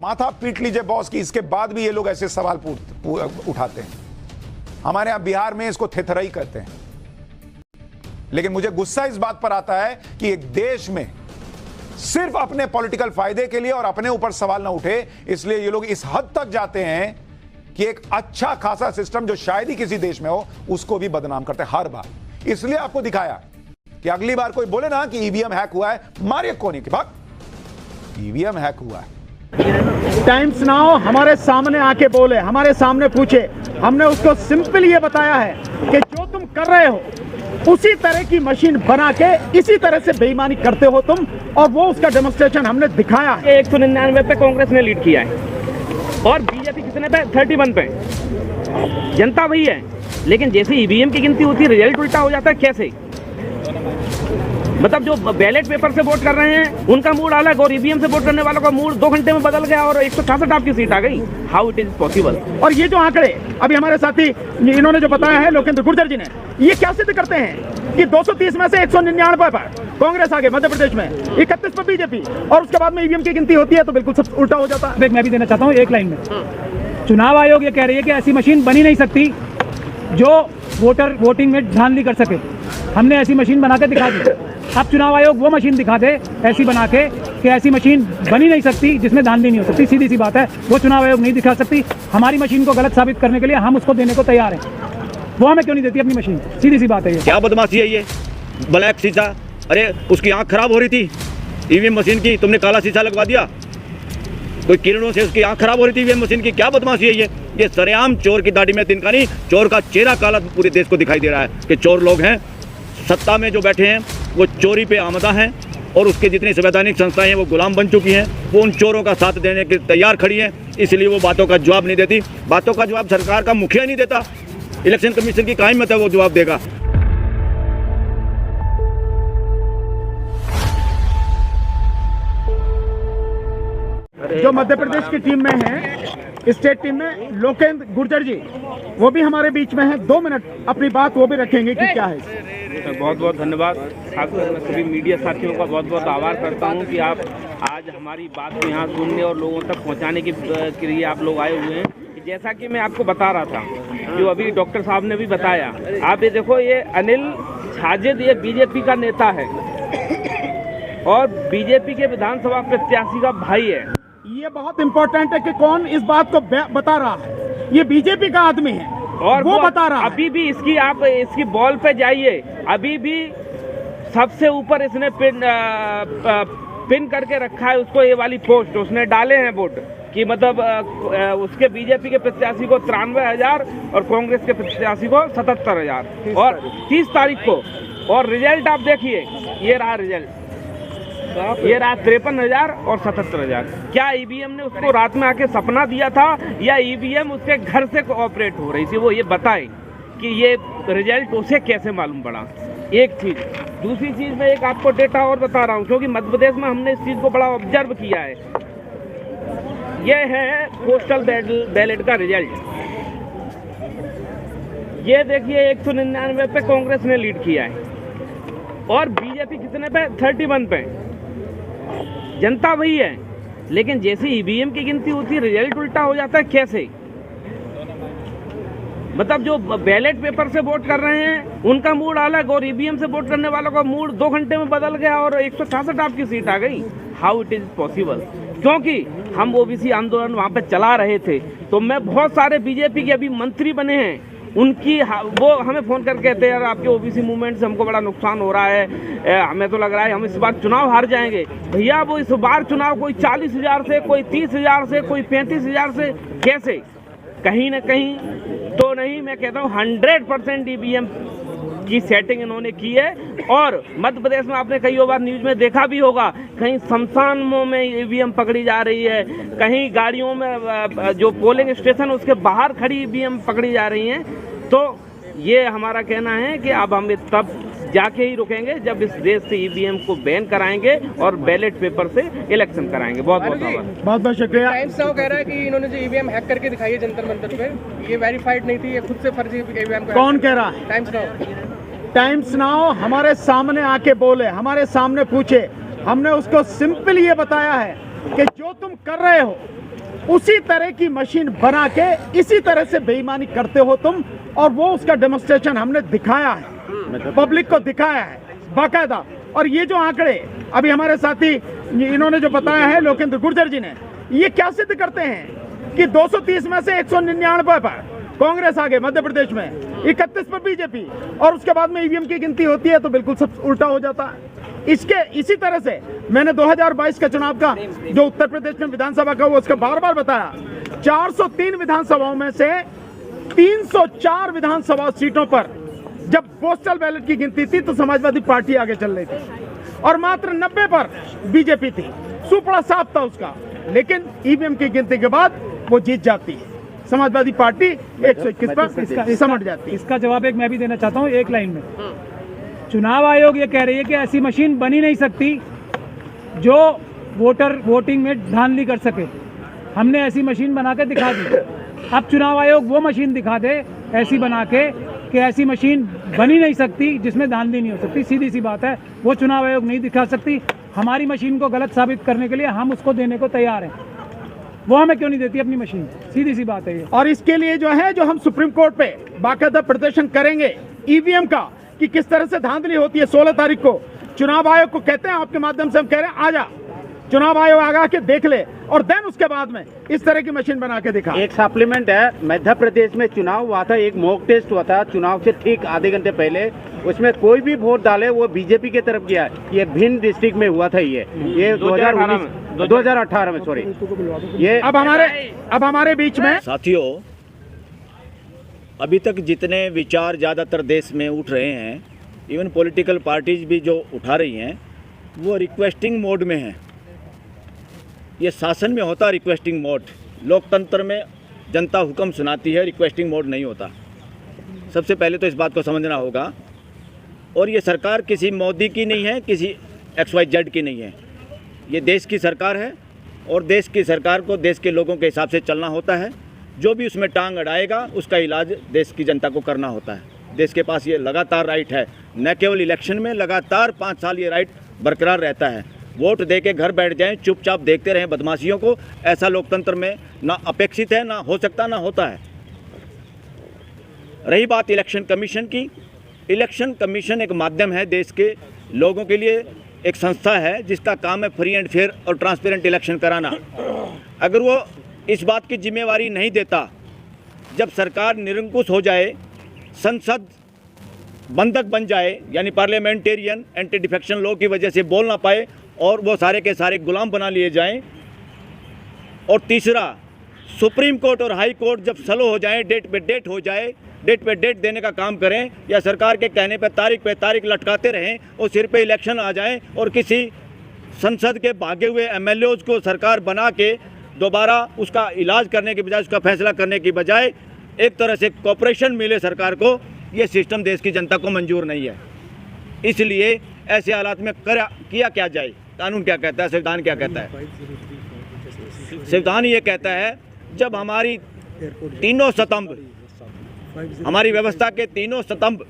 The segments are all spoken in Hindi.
माथा पीट लीजिए बॉस की, इसके बाद भी ये लोग ऐसे सवाल उठाते हैं। हमारे यहां बिहार में इसको थेथराई कहते हैं। लेकिन मुझे गुस्सा इस बात पर आता है कि एक देश में सिर्फ अपने पॉलिटिकल फायदे के लिए और अपने ऊपर सवाल ना उठे, इसलिए ये लोग इस हद तक जाते हैं कि एक अच्छा खासा सिस्टम जो शायद ही किसी देश में हो उसको भी बदनाम करते हैं हर बार। इसलिए आपको दिखाया कि अगली बार कोई बोले ना कि ईवीएम हैक हुआ है, मारिए कोने के भाग, ईवीएम हैक हुआ है। टाइम्स नाउ हमारे सामने आके बोले, हमारे सामने पूछे, हमने उसको सिंपल ये बताया है कि जो तुम कर रहे हो उसी तरह की मशीन बना के इसी तरह से बेईमानी करते हो तुम, और वो उसका डेमोन्स्ट्रेशन हमने दिखाया है। 199 पे कांग्रेस ने लीड किया है और बीजेपी कितने पे? 31 पे। जनता वही है, लेकिन जैसे ईवीएम की गिनती होती है रिजल्ट उल्टा हो जाता है। कैसे? मतलब जो बैलेट पेपर से वोट कर रहे हैं उनका मूड अलग और ईवीएम से वोट करने वालों का मूड 2 घंटे में बदल गया और 166 आपकी सीट आ गई। How it is possible? और ये जो आंकड़े अभी हमारे साथी इन्होंने जो बताया है लोकेंद्र गुर्जर जी ने, ये क्या सिद्ध करते हैं कि 230 में से 199 पर कांग्रेस आगे मध्य प्रदेश में, 31 पर बीजेपी, और उसके बाद में ईवीएम की गिनती होती है तो बिल्कुल सब उल्टा हो जाता है। मैं भी देना चाहता हूँ एक लाइन में। चुनाव आयोग ये कह रही है कि ऐसी मशीन बनी नहीं सकती जो वोटर वोटिंग में धांधली कर सके। हमने ऐसी मशीन बना के दिखा दी। अब चुनाव आयोग वो मशीन दिखा दे ऐसी बना के कि ऐसी मशीन बनी नहीं सकती जिसमें धांधली नहीं हो सकती। सीधी सी बात है, वो चुनाव आयोग नहीं दिखा सकती। हमारी मशीन को गलत साबित करने के लिए हम उसको देने को तैयार हैं। वो हमें क्यों नहीं देती अपनी मशीन? सीधी सी बात है। ये क्या बदमाशी है ये? ब्लैक शीशा, अरे उसकी आंख खराब हो रही थी ईवीएम मशीन की, तुमने काला शीशा लगवा दिया। कोई किरणों से उसकी आंख खराब हो रही थी ईवीएम मशीन की। क्या बदमाशी है ये सरेआम चोर की दाढ़ी में तिनका नहीं, चोर का चेहरा काला पूरे देश को दिखाई दे रहा है कि चोर लोग हैं सत्ता में जो बैठे हैं, वो चोरी पे आमदा हैं और उसके जितनी संवैधानिक संस्थाएं हैं वो गुलाम बन चुकी हैं। वो उन चोरों का साथ देने के तैयार खड़ी हैं, इसलिए वो बातों का जवाब नहीं देती। बातों का जवाब सरकार का मुखिया नहीं देता, इलेक्शन कमीशन की क्या हिम्मत है वो जवाब देगा? जो मध्य प्रदेश की टीम में है, स्टेट टीम में लोकेंद्र गुर्जर जी, वो भी हमारे बीच में है। 2 मिनट अपनी बात वो भी रखेंगे कि क्या है। बहुत बहुत धन्यवाद। खासकर मैं सभी मीडिया साथियों का बहुत बहुत आभार करता हूं कि आप आज हमारी बात को यहाँ सुनने और लोगों तक पहुँचाने के लिए आप लोग आए हुए हैं। जैसा कि मैं आपको बता रहा था, जो अभी डॉक्टर साहब ने भी बताया, आप ये देखो, ये अनिल छाजेद ये बीजेपी का नेता है और बीजेपी के विधानसभा प्रत्याशी का भाई है। ये बहुत इंपॉर्टेंट है कि कौन इस बात को बता रहा है। ये बीजेपी का आदमी है और वो बता रहा है। अभी भी इसकी आप इसकी बॉल पे जाइए, अभी भी सबसे ऊपर इसने पिन करके रखा है उसको, ये वाली पोस्ट उसने डाले हैं वोट कि मतलब उसके बीजेपी के प्रत्याशी को 93,000 और कांग्रेस के प्रत्याशी को 77,000 और 30 तारीख को। और रिजल्ट आप देखिए, ये रहा रिजल्ट, ये रहा 53,000 और 77,000। क्या ईवीएम ने उसको रात में आके सपना दिया था या ईवीएम उसके घर से ऑपरेट हो रही थी? वो ये बताए कि ये रिजल्ट उसे कैसे मालूम पड़ा। एक चीज, दूसरी चीज मैं एक आपको डेटा और बता रहा हूँ, क्योंकि मध्य प्रदेश में हमने इस चीज को बड़ा ऑब्जर्व किया है। ये है पोस्टल बैलेट का रिजल्ट। ये देखिए 199 पे कांग्रेस ने लीड किया है और बीजेपी कितने पे? 31 पे। जनता वही है, लेकिन जैसे ईवीएम की गिनती होती है रिजल्ट उल्टा हो जाता है। कैसे? मतलब जो बैलेट पेपर से वोट कर रहे हैं उनका मूड अलग और ईवीएम से वोट करने वालों का मूड 2 घंटे में बदल गया और 166 आपकी सीट आ गई। How it is possible? क्योंकि हम ओबीसी आंदोलन वहाँ पे चला रहे थे, तो मैं बहुत सारे बीजेपी के अभी मंत्री बने हैं, उनकी वो हमें फ़ोन करके कहते हैं यार आपके ओबीसी मूवमेंट से हमको बड़ा नुकसान हो रहा है, हमें तो लग रहा है हम इस बार चुनाव हार जाएंगे। भैया वो इस बार चुनाव कोई 40,000 से, कोई 30,000 से, कोई 35,000 से, कैसे? कहीं ना कहीं तो नहीं, मैं कहता हूँ 100% ईवीएम की सेटिंग इन्होंने की है। और मध्य प्रदेश में आपने कई बार न्यूज में देखा भी होगा, कहीं शमशानों में ईवीएम पकड़ी जा रही है, कहीं गाड़ियों में जो पोलिंग स्टेशन उसके बाहर खड़ी ईवीएम पकड़ी जा रही हैं। तो ये हमारा कहना है कि अब हम तब जाके ही रुकेंगे जब इस देश से ईवीएम को बैन कराएंगे और बैलेट पेपर से इलेक्शन कराएंगे। बहुत बहुत शुक्रिया। टाइम्स नाउ कह रहा है कि इन्होंने जो ईवीएम हैक करके दिखाई है जंतर मंतर पे, ये वेरीफाइड नहीं थी, ये खुद से फर्जी ईवीएम। कौन कह रहा है? Times now. टाइम्स नाउ हमारे सामने आके बोले, हमारे सामने पूछे, हमने उसको सिंपल ये बताया है कि जो तुम कर रहे हो उसी तरह की मशीन बना के इसी तरह से बेईमानी करते हो तुम, और वो उसका डेमोन्स्ट्रेशन हमने दिखाया है, पब्लिक को दिखाया है बाकायदा। और ये जो आंकड़े अभी हमारे साथी इन्होंने जो बताया है, लोकेंद्र गुर्जर जी ने, ये क्या सिद्ध करते हैं कि 230 में से 199 पर कांग्रेस आगे मध्य प्रदेश में, 31 पर बीजेपी, और उसके बाद में ईवीएम की गिनती होती है तो बिल्कुल सब उल्टा हो जाता है। इसी तरह से मैंने 2022 के चुनाव का जो उत्तर प्रदेश में विधानसभा का वो उसका बार बार बताया, 403 विधानसभाओं में से 304 विधानसभा सीटों पर जब पोस्टल बैलेट की गिनती थी तो समाजवादी पार्टी आगे चल रही थी, और मात्र 90 पर बीजेपी थी। सुपड़ा साफ था उसका, लेकिन ईवीएम की गिनती के बाद वो जीत जाती है, समाजवादी पार्टी 121 पर समझ जाती है। इसका जवाब एक मैं भी देना चाहता हूँ एक लाइन में। चुनाव आयोग ये कह रही है कि ऐसी मशीन बनी नहीं सकती जो वोटिंग में धांधली कर सके। हमने ऐसी मशीन बना के दिखा दी। अब चुनाव आयोग वो मशीन दिखा दे ऐसी बना के कि ऐसी मशीन बनी नहीं सकती जिसमें धांधली नहीं हो सकती। सीधी सी बात है, वो चुनाव आयोग नहीं दिखा सकती। हमारी मशीन को गलत साबित करने के लिए हम उसको देने को तैयार हैं। वो हमें क्यों नहीं देती अपनी मशीन? सीधी सी बात है ये। और इसके लिए जो है, जो हम सुप्रीम कोर्ट पे बाकायदा प्रदर्शन करेंगे ईवीएम का कि किस तरह से धांधली होती है। 16 तारीख को चुनाव आयोग को कहते हैं, आपके माध्यम से हम कह रहे हैं, आजा चुनाव आयोग आगा के देख ले, और देन उसके बाद में इस तरह की मशीन बना के दिखा। एक सप्लीमेंट है, मध्य प्रदेश में चुनाव हुआ था, एक मॉक टेस्ट हुआ था चुनाव से ठीक आधे घंटे पहले। उसमें कोई भी वोट डाले वो बीजेपी के तरफ गया। ये भिंड डिस्ट्रिक्ट में हुआ था। ये 2018 में सॉरी। ये अब हमारे बीच में साथियों, अभी तक जितने विचार ज़्यादातर देश में उठ रहे हैं, इवन पॉलिटिकल पार्टीज भी जो उठा रही हैं, वो रिक्वेस्टिंग मोड में हैं। ये शासन में होता रिक्वेस्टिंग मोड, लोकतंत्र में जनता हुक्म सुनाती है, रिक्वेस्टिंग मोड नहीं होता। सबसे पहले तो इस बात को समझना होगा। और ये सरकार किसी मोदी की नहीं है, किसी XYZ की नहीं है। ये देश की सरकार है, और देश की सरकार को देश के लोगों के हिसाब से चलना होता है। जो भी उसमें टांग अड़ाएगा उसका इलाज देश की जनता को करना होता है। देश के पास ये लगातार राइट है, न केवल इलेक्शन में, लगातार 5 साल ये राइट बरकरार रहता है। वोट दे के घर बैठ जाएं, चुपचाप देखते रहें बदमाशियों को, ऐसा लोकतंत्र में ना अपेक्षित है, ना हो सकता, ना होता है। रही बात इलेक्शन कमीशन की, इलेक्शन कमीशन एक माध्यम है देश के लोगों के लिए, एक संस्था है जिसका काम है फ्री एंड फेयर और ट्रांसपेरेंट इलेक्शन कराना। अगर वो इस बात की जिम्मेवारी नहीं देता, जब सरकार निरंकुश हो जाए, संसद बंधक बन जाए, यानी पार्लियामेंटेरियन एंटी डिफेक्शन लॉ की वजह से बोल ना पाए और वो सारे के सारे गुलाम बना लिए जाएं, और तीसरा सुप्रीम कोर्ट और हाई कोर्ट जब स्लो हो जाएं, डेट पे डेट हो जाए, डेट पे डेट देने का काम करें, या सरकार के कहने पे तारीख लटकाते रहें और सिर पे इलेक्शन आ जाए, और किसी संसद के भागे हुए MLAs को सरकार बना के दोबारा उसका इलाज करने के बजाय, उसका फैसला करने की बजाय एक तरह से कॉपरेशन मिले सरकार को, ये सिस्टम देश की जनता को मंजूर नहीं है। इसलिए ऐसे हालात में किया क्या जाए? कानून क्या कहता है, संविधान क्या कहता है? संविधान ये कहता है, जब हमारी तीनों स्तंभ, हमारी व्यवस्था के तीनों स्तंभ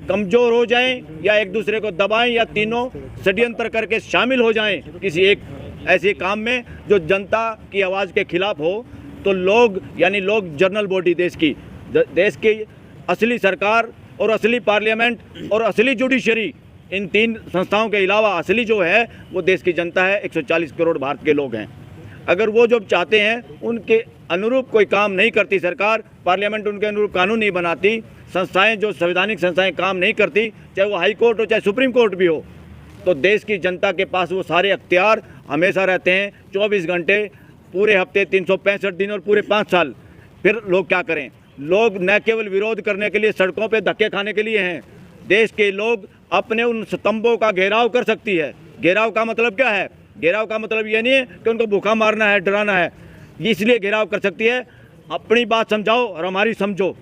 कमजोर हो जाएं, या एक दूसरे को दबाएं, या तीनों षड्यंत्र करके शामिल हो जाएं किसी एक ऐसे काम में जो जनता की आवाज़ के खिलाफ हो, तो लोग, यानी लोग जनरल बॉडी देश की असली सरकार और असली पार्लियामेंट और असली जुडिशरी, इन 3 संस्थाओं के अलावा असली जो है वो देश की जनता है। 140 करोड़ भारत के लोग हैं। अगर वो जो चाहते हैं उनके अनुरूप कोई काम नहीं करती सरकार, पार्लियामेंट उनके अनुरूप कानून नहीं बनाती, संस्थाएं जो संवैधानिक संस्थाएं काम नहीं करती, चाहे वो हाई कोर्ट हो चाहे सुप्रीम कोर्ट भी हो, तो देश की जनता के पास वो सारे अख्तियार हमेशा रहते हैं, 24 घंटे, पूरे हफ्ते, 365 दिन और पूरे 5 साल। फिर लोग क्या करें? लोग न केवल विरोध करने के लिए सड़कों पे धक्के खाने के लिए हैं, देश के लोग अपने उन स्तंभों का घेराव कर सकती है। घेराव का मतलब क्या है? घेराव का मतलब ये नहीं है कि उनको भूखा मारना है, डराना है, इसलिए घेराव कर सकती है। अपनी बात समझाओ और हमारी समझो,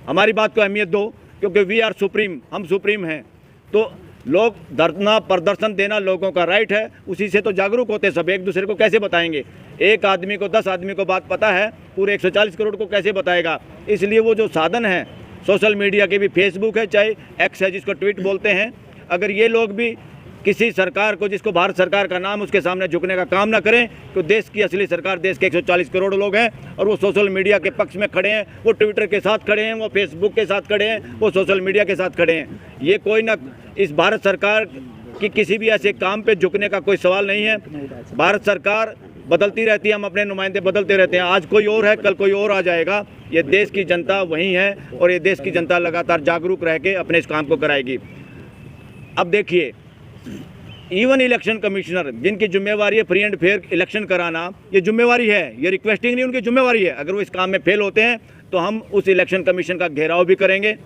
हमारी बात को अहमियत दो, क्योंकि वी आर सुप्रीम, हम सुप्रीम हैं। तो लोग धरना प्रदर्शन देना लोगों का राइट है, उसी से तो जागरूक होते सब। एक दूसरे को कैसे बताएंगे? एक आदमी को 10 आदमी को बात पता है, पूरे 140 करोड़ को कैसे बताएगा? इसलिए वो जो साधन है सोशल मीडिया के भी, फेसबुक है चाहे X है जिसको ट्वीट बोलते हैं, अगर ये लोग भी किसी सरकार को जिसको भारत सरकार का नाम उसके सामने झुकने का काम ना करें। तो देश की असली सरकार, देश के 140 करोड़ लोग हैं और वो सोशल मीडिया के पक्ष में खड़े हैं, वो ट्विटर के साथ खड़े हैं, वो फेसबुक के साथ खड़े हैं, वो सोशल मीडिया के साथ खड़े हैं। ये कोई ना, इस भारत सरकार की किसी भी ऐसे काम पे झुकने का कोई सवाल नहीं है। भारत सरकार बदलती रहती है, हम अपने नुमाइंदे बदलते रहते हैं। आज कोई और है, कल कोई और आ जाएगा। ये देश की जनता वही है और ये देश की जनता लगातार जागरूक रह के अपने इस काम को कराएगी। अब देखिए, इवन इलेक्शन कमिश्नर जिनकी जिम्मेवारी है फ्री एंड फेयर इलेक्शन कराना, ये जिम्मेवारी है, ये रिक्वेस्टिंग नहीं, उनकी जिम्मेवारी है। अगर वो इस काम में फेल होते हैं तो हम उस इलेक्शन कमीशन का घेराव भी करेंगे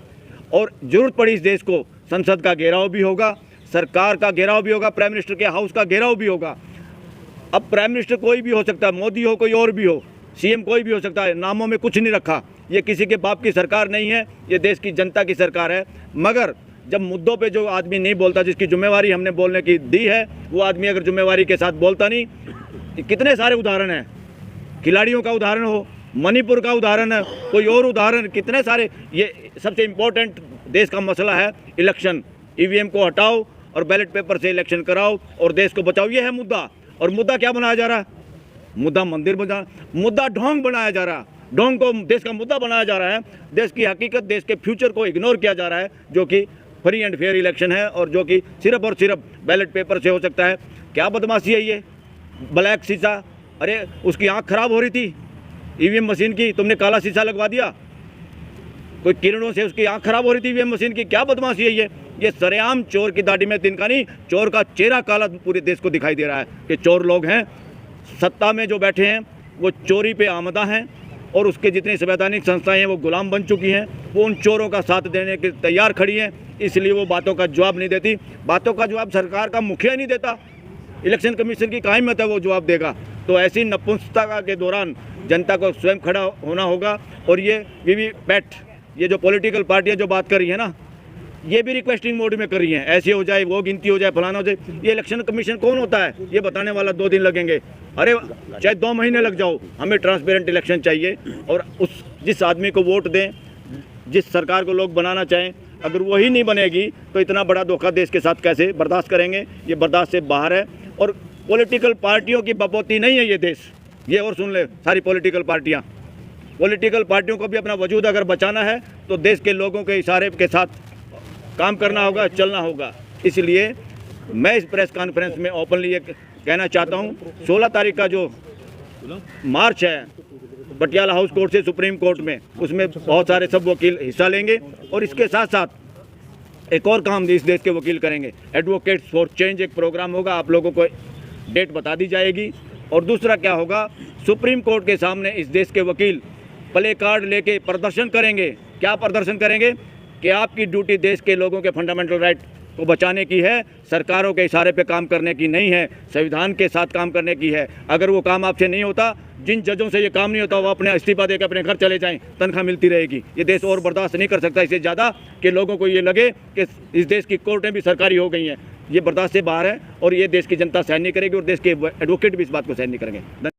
और जरूरत पड़ी इस देश को संसद का घेराव भी होगा, सरकार का घेराव भी होगा, प्राइम मिनिस्टर के हाउस का घेराव भी होगा। अब प्राइम मिनिस्टर कोई भी हो सकता है, मोदी हो, कोई और भी हो, सीएम कोई भी हो सकता है, नामों में कुछ नहीं रखा। ये किसी के बाप की सरकार नहीं है, ये देश की जनता की सरकार है। मगर जब मुद्दों पे जो आदमी नहीं बोलता, जिसकी जिम्मेवारी हमने बोलने की दी है, वो आदमी अगर जिम्मेवारी के साथ बोलता नहीं, कितने सारे उदाहरण हैं, खिलाड़ियों का उदाहरण हो, मणिपुर का उदाहरण है, कोई और उदाहरण, कितने सारे। ये सबसे इम्पोर्टेंट देश का मसला है इलेक्शन। ईवीएम को हटाओ और बैलेट पेपर से इलेक्शन कराओ और देश को बचाओ, ये है मुद्दा। और मुद्दा क्या बनाया जा रहा है? मुद्दा मंदिर बना, मुद्दा ढोंग बनाया जा रहा है, ढोंग को देश का मुद्दा बनाया जा रहा है। देश की हकीकत, देश के फ्यूचर को इग्नोर किया जा रहा है, जो कि फ्री एंड फेयर इलेक्शन है और जो कि सिर्फ और सिर्फ बैलेट पेपर से हो सकता है। क्या बदमाशी है ये? ब्लैक शीशा, अरे उसकी आंख खराब हो रही थी ईवीएम मशीन की, तुमने काला शीशा लगवा दिया। कोई किरणों से उसकी आंख खराब हो रही थी ईवीएम मशीन की। क्या बदमाशी है ये सरेआम चोर की दाढ़ी में तिनका नहीं, चोर का चेहरा काला पूरे देश को दिखाई दे रहा है कि चोर लोग हैं, सत्ता में जो बैठे हैं वो चोरी पे आमदा हैं और उसके जितनी संवैधानिक संस्थाएं हैं वो गुलाम बन चुकी हैं। वो उन चोरों का साथ देने के तैयार खड़ी हैं, इसलिए वो बातों का जवाब नहीं देती। बातों का जवाब सरकार का मुखिया नहीं देता, इलेक्शन कमीशन की कहाँ हिम्मत है वो जवाब देगा। तो ऐसी नपुंसकता के दौरान जनता को स्वयं खड़ा होना होगा। और ये वीवीपैट, ये जो पॉलिटिकल पार्टियाँ जो बात कर रही है ना, ये भी रिक्वेस्टिंग मोड में कर रही हैं, ऐसे हो जाए, वो गिनती हो जाए, फलाना हो जाए। ये इलेक्शन कमीशन कौन होता है ये बताने वाला? 2 दिन लगेंगे, अरे चाहे 2 महीने लग जाओ, हमें ट्रांसपेरेंट इलेक्शन चाहिए। और उस जिस आदमी को वोट दें, जिस सरकार को लोग बनाना चाहें, अगर वही नहीं बनेगी तो इतना बड़ा धोखा देश के साथ कैसे बर्दाश्त करेंगे? ये बर्दाश्त से बाहर है। और पॉलिटिकल पार्टियों की बपौती नहीं है ये देश। ये और सुन ले सारी पॉलिटिकल पार्टियों को भी अपना वजूद अगर बचाना है तो देश के लोगों के इशारे के साथ काम करना होगा, चलना होगा। इसलिए मैं इस प्रेस कॉन्फ्रेंस में ओपनली ये कहना चाहता हूँ, 16 तारीख का जो मार्च है पटियाला हाउस कोर्ट से सुप्रीम कोर्ट में, उसमें बहुत सारे सब वकील हिस्सा लेंगे। और इसके साथ साथ एक और काम इस देश के वकील करेंगे, एडवोकेट्स फॉर चेंज एक प्रोग्राम होगा, आप लोगों को डेट बता दी जाएगी। और दूसरा क्या होगा, सुप्रीम कोर्ट के सामने इस देश के वकील प्ले कार्ड लेके प्रदर्शन करेंगे। क्या प्रदर्शन करेंगे? कि आपकी ड्यूटी देश के लोगों के फंडामेंटल राइट को बचाने की है, सरकारों के इशारे पे काम करने की नहीं है, संविधान के साथ काम करने की है। अगर वो काम आपसे नहीं होता, जिन जजों से ये काम नहीं होता, वो अपने इस्तीफा देकर अपने घर चले जाएं, तनख्वाह मिलती रहेगी। ये देश और बर्दाश्त नहीं कर सकता इससे ज़्यादा कि लोगों को ये लगे कि इस देश की कोर्टें भी सरकारी हो गई हैं। ये बर्दाश्त से बाहर है और ये देश की जनता सहन नहीं करेगी और देश के एडवोकेट भी इस बात को सहन नहीं करेंगे।